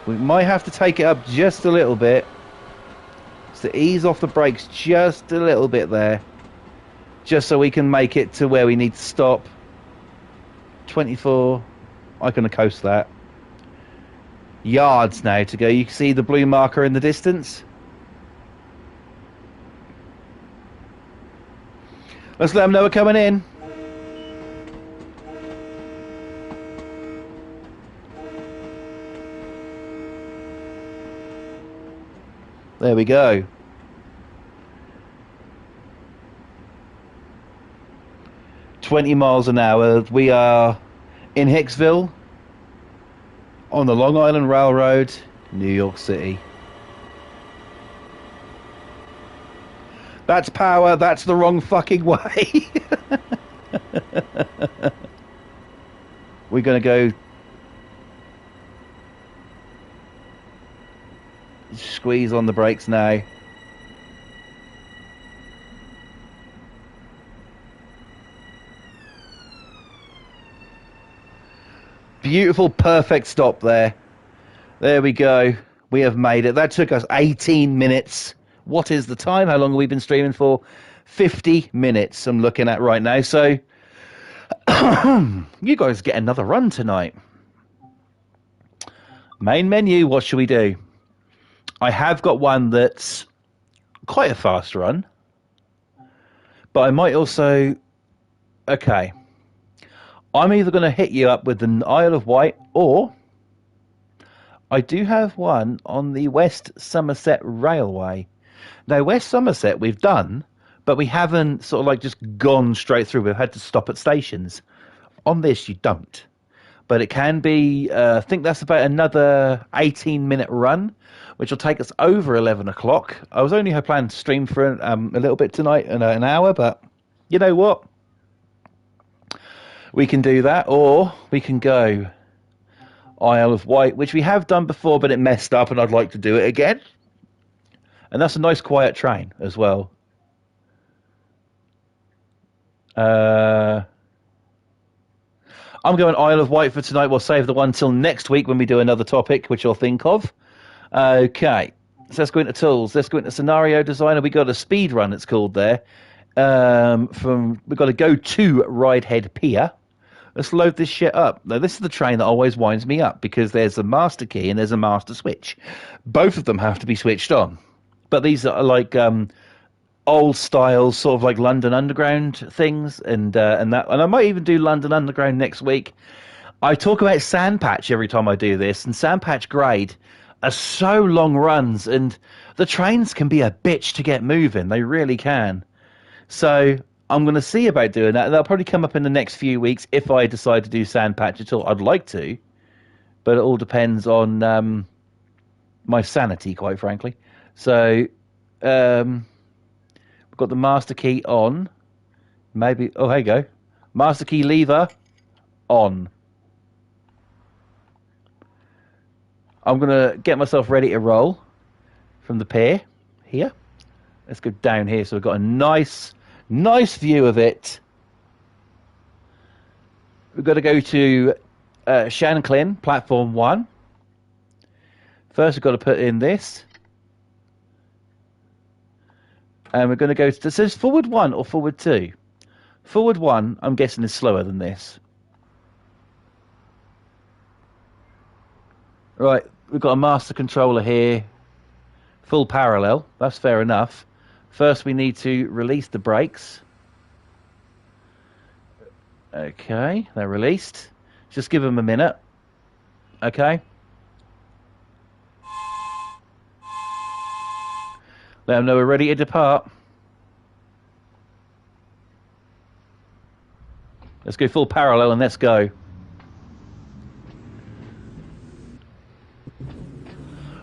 We might have to take it up just a little bit. Just to ease off the brakes just a little bit there. Just so we can make it to where we need to stop. 24. I can coast that. Yards now to go. You can see the blue marker in the distance. Let's let them know we're coming in. There we go. .20 miles an hour. We are in Hicksville on the Long Island Railroad, New York City. That's power. That's the wrong fucking way. We're going to go squeeze on the brakes now. Beautiful, perfect stop there. There we go. We have made it. That took us 18 minutes. What is the time? How long have we been streaming for? 50 minutes I'm looking at right now. So you guys get another run tonight. Main menu, what should we do? I have got one that's quite a fast run. But I might also... Okay. I'm either going to hit you up with the Isle of Wight, or I do have one on the West Somerset Railway. Now, West Somerset we've done, but we haven't sort of like just gone straight through. We've had to stop at stations. On this, you don't. But it can be, I think that's about another 18-minute run, which will take us over 11 o'clock. I was only planning to stream for a little bit tonight, an hour, but you know what? We can do that, or we can go Isle of Wight, which we have done before, but it messed up, and I'd like to do it again. And that's a nice, quiet train as well. I'm going Isle of Wight for tonight. We'll save the one till next week when we do another topic, which I'll think of. Okay, so let's go into tools. Let's go into scenario designer. We got a speed run, it's called there. We've got to go to Ridehead Pier. Let's load this shit up. Now, this is the train that always winds me up because there's a master key and there's a master switch. Both of them have to be switched on. But these are like old style, sort of like London Underground things, and I might even do London Underground next week. I talk about Sandpatch every time I do this, and Sandpatch Grade are so long runs, and the trains can be a bitch to get moving. They really can. So I'm going to see about doing that. That'll probably come up in the next few weeks if I decide to do Sandpatch at all. I'd like to, but it all depends on my sanity, quite frankly. So we've got the master key on. Maybe, oh, here you go. Master key lever on. I'm going to get myself ready to roll from the pier here. Let's go down here so we've got a nice view of it. We've got to go to Shanklin, platform 1. First, we've got to put in this. And we're going to go to, it says forward 1 or forward 2. Forward 1, I'm guessing, is slower than this. Right, we've got a master controller here. Full parallel, that's fair enough. First, we need to release the brakes. Okay, they're released. Just give them a minute. Okay. Let them know we're ready to depart. Let's go full parallel and let's go.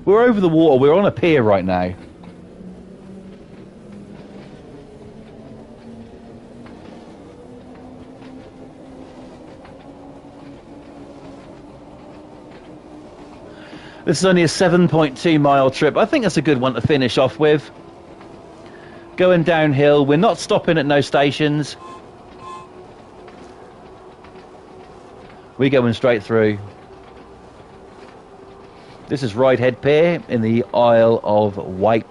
We're over the water. We're on a pier right now. This is only a 7.2 mile trip. I think that's a good one to finish off with. Going downhill. We're not stopping at no stations. We're going straight through. This is Ridehead Pier in the Isle of Wight.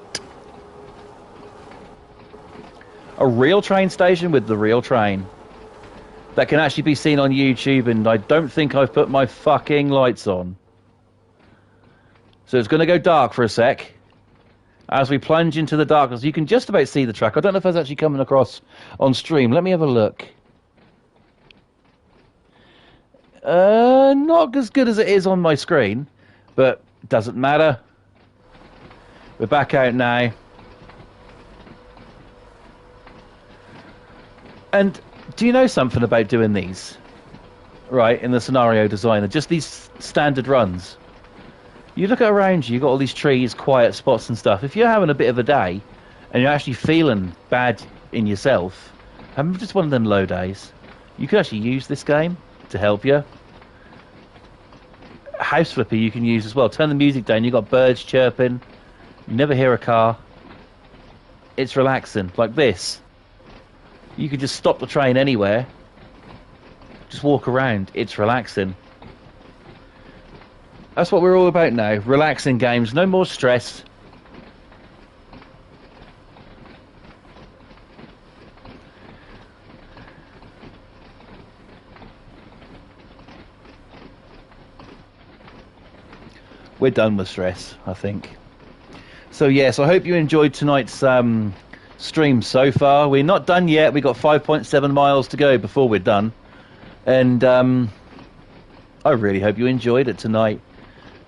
A real train station with the real train. That can actually be seen on YouTube, and I don't think I've put my fucking lights on. So it's going to go dark for a sec. As we plunge into the darkness, you can just about see the track. I don't know if that's actually coming across on stream. Let me have a look. Not as good as it is on my screen, but it doesn't matter. We're back out now. And do you know something about doing these? Right, in the scenario designer, just these standard runs. You look around you, you've got all these trees, quiet spots and stuff. If you're having a bit of a day and you're actually feeling bad in yourself, having just one of them low days, you could actually use this game to help you. house flipper you can use as well. Turn the music down, you've got birds chirping, you never hear a car. It's relaxing, like this. You can just stop the train anywhere, just walk around, it's relaxing. That's what we're all about now, relaxing games, no more stress. We're done with stress, I think. So yes, I hope you enjoyed tonight's stream so far. We're not done yet. We've got 5.7 miles to go before we're done. And I really hope you enjoyed it tonight.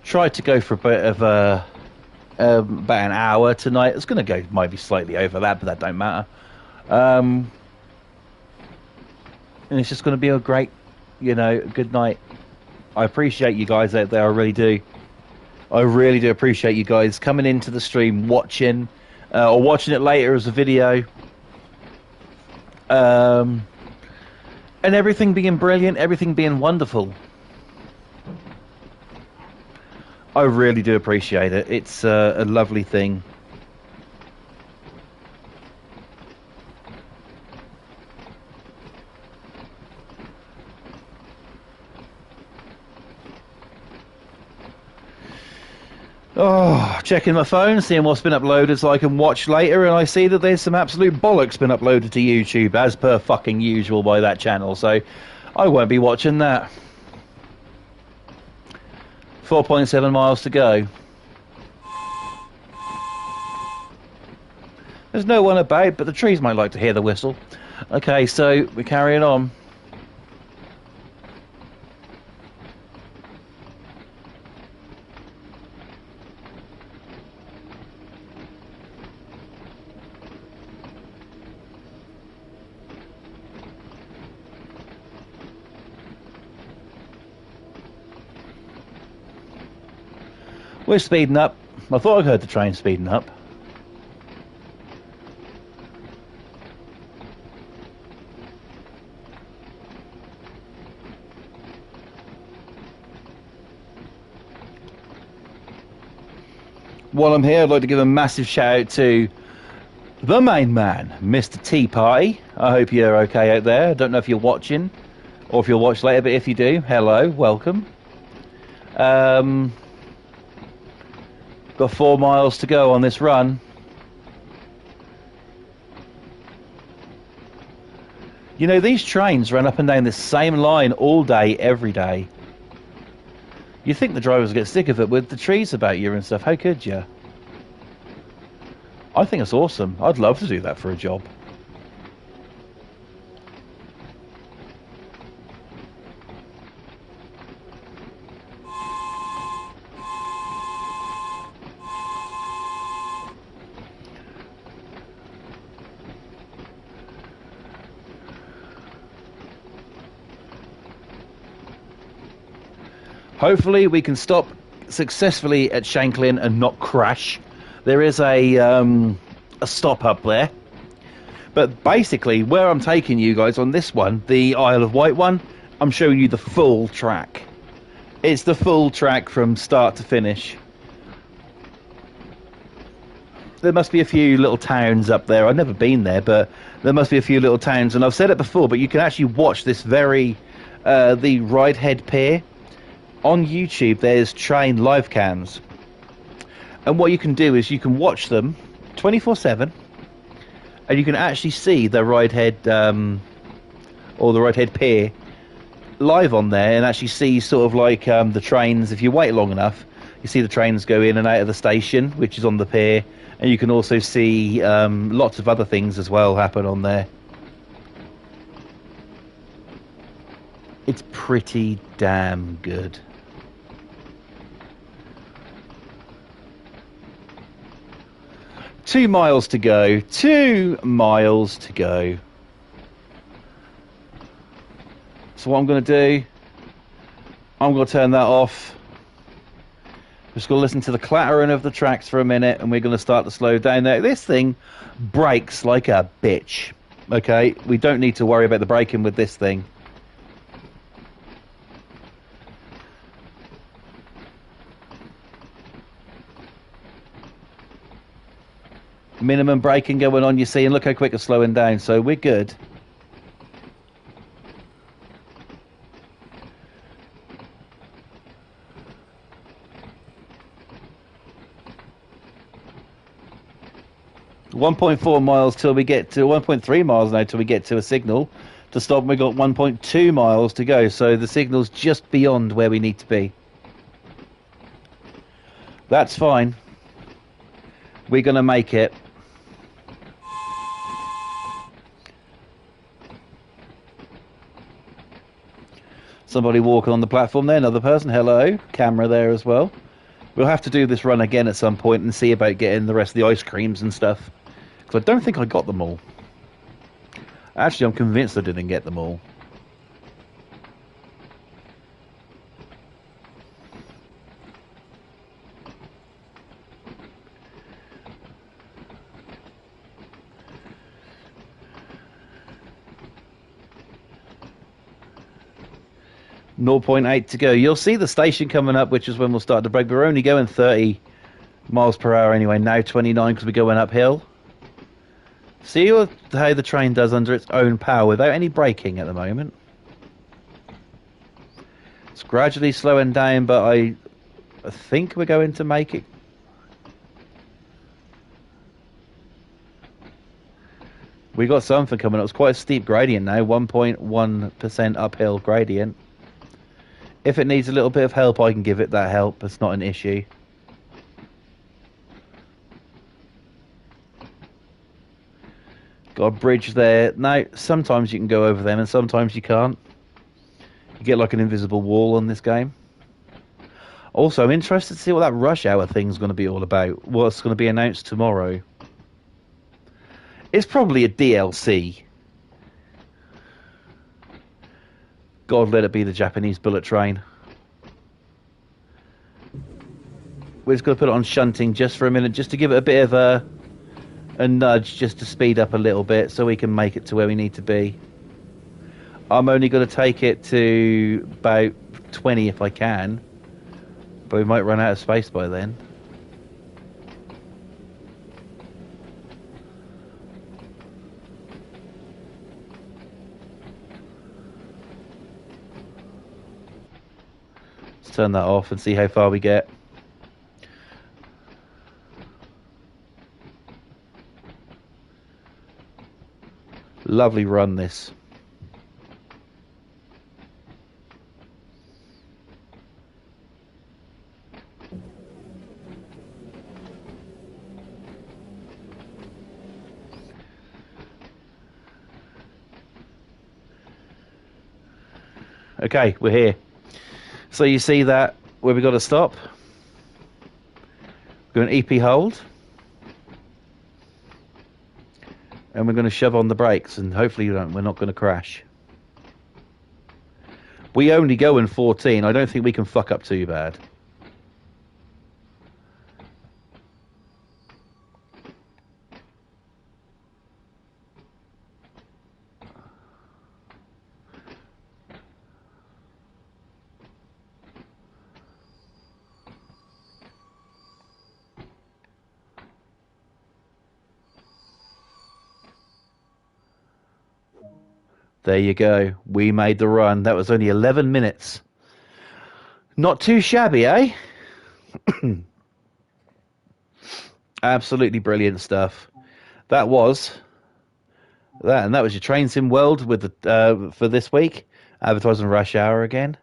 Tried to go for a bit of about an hour tonight. It's going to go, might be slightly over that, but that don't matter. And it's just going to be a great, good night. I appreciate you guys out there. I really do. I really do appreciate you guys coming into the stream, watching, or watching it later as a video. And everything being brilliant, everything being wonderful. I really do appreciate it. It's a lovely thing. Oh, checking my phone, seeing what's been uploaded so I can watch later, and I see that there's some absolute bollocks been uploaded to YouTube, as per fucking usual by that channel, so I won't be watching that. 4.7 miles to go. There's no one about, but the trees might like to hear the whistle. Okay, so we're carrying on. We're speeding up. I thought I heard the train speeding up. While I'm here, I'd like to give a massive shout out to the main man, Mr. Tea Party. I hope you're okay out there. I don't know if you're watching or if you'll watch later, but if you do, hello, welcome. Got 4 miles to go on this run. You know, these trains run up and down this same line all day, every day. You think the drivers get sick of it with the trees about you and stuff. How could you? I think it's awesome. I'd love to do that for a job. Hopefully we can stop successfully at Shanklin and not crash. There is a stop up there. But basically, where I'm taking you guys on this one, the Isle of Wight one, I'm showing you the full track. It's the full track from start to finish. There must be a few little towns up there. I've never been there, but there must be a few little towns. And I've said it before, but you can actually watch this the Ridehead Pier. On YouTube, there's train live cams. And what you can do is you can watch them 24/7, and you can actually see the Ridehead or the Ridehead Pier live on there, and actually see sort of like the trains. If you wait long enough, you see the trains go in and out of the station, which is on the pier, and you can also see lots of other things as well happen on there. It's pretty damn good. Two miles to go. 2 miles to go. So what I'm going to do, I'm going to turn that off. Just going to listen to the clattering of the tracks for a minute, and we're going to start to slow down there. This thing brakes like a bitch. Okay, we don't need to worry about the braking with this thing. Minimum braking going on, you see, and look how quick it's slowing down, so we're good. .4 miles till we get to 1.3 miles now till we get to a signal to stop. We got 1.2 miles to go, so the signal's just beyond where we need to be. That's fine. We're gonna make it. Somebody walking on the platform there, another person. Hello, camera there as well. We'll have to do this run again at some point and see about getting the rest of the ice creams and stuff. Because I don't think I got them all. Actually, I'm convinced I didn't get them all. .8 to go. You'll see the station coming up, which is when we'll start to brake. But we're only going 30 miles per hour anyway. Now 29 because we're going uphill. See how the train does under its own power without any braking at the moment. It's gradually slowing down, but I think we're going to make it. We got something coming up. It's quite a steep gradient now, 1.1% uphill gradient. If it needs a little bit of help, I can give it that help. It's not an issue. Got a bridge there. Now, sometimes you can go over them and sometimes you can't. You get like an invisible wall on this game. Also, I'm interested to see what that rush hour thing's going to be all about. What's going to be announced tomorrow. It's probably a DLC. God, let it be the Japanese bullet train. We're just going to put it on shunting just for a minute, just to give it a bit of a nudge, just to speed up a little bit so we can make it to where we need to be. I'm only going to take it to about 20 if I can, but we might run out of space by then. Turn that off and see how far we get. Lovely run this. Okay, we're here. So you see that where we got to stop. We're going to EP hold. And we're going to shove on the brakes and hopefully we're not going to crash. We only go in 14. I don't think we can fuck up too bad. There you go. We made the run. That was only 11 minutes. Not too shabby, eh? Absolutely brilliant stuff. That was that, and that was your Train Sim World with the for this week. Advertising Rush Hour again.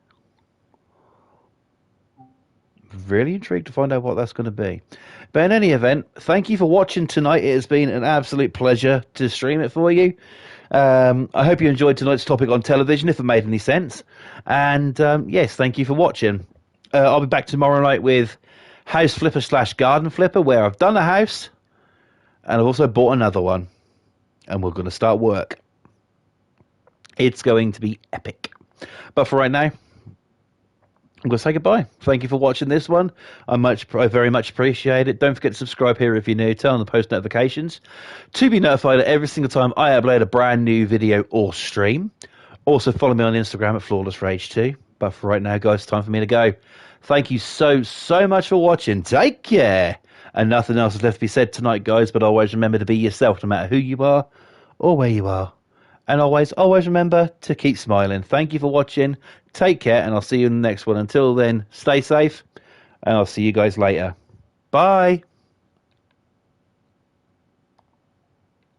Really intrigued to find out what that's going to be. But in any event, thank you for watching tonight. It has been an absolute pleasure to stream it for you. I hope you enjoyed tonight's topic on television, if it made any sense. And yes, thank you for watching. I'll be back tomorrow night with House Flipper / Garden Flipper, where I've done a house and I've also bought another one. And we're going to start work. It's going to be epic. But for right now, I'm going to say goodbye. Thank you for watching this one. I very much appreciate it. Don't forget to subscribe here if you're new. Turn on the post notifications to be notified every single time I upload a brand new video or stream. Also, follow me on Instagram at FlawlessRage2. But for right now, guys, it's time for me to go. Thank you so much for watching. Take care. And nothing else is left to be said tonight, guys, but always remember to be yourself no matter who you are or where you are. And always remember to keep smiling. Thank you for watching. Take care, and I'll see you in the next one. Until then, stay safe, and I'll see you guys later. Bye.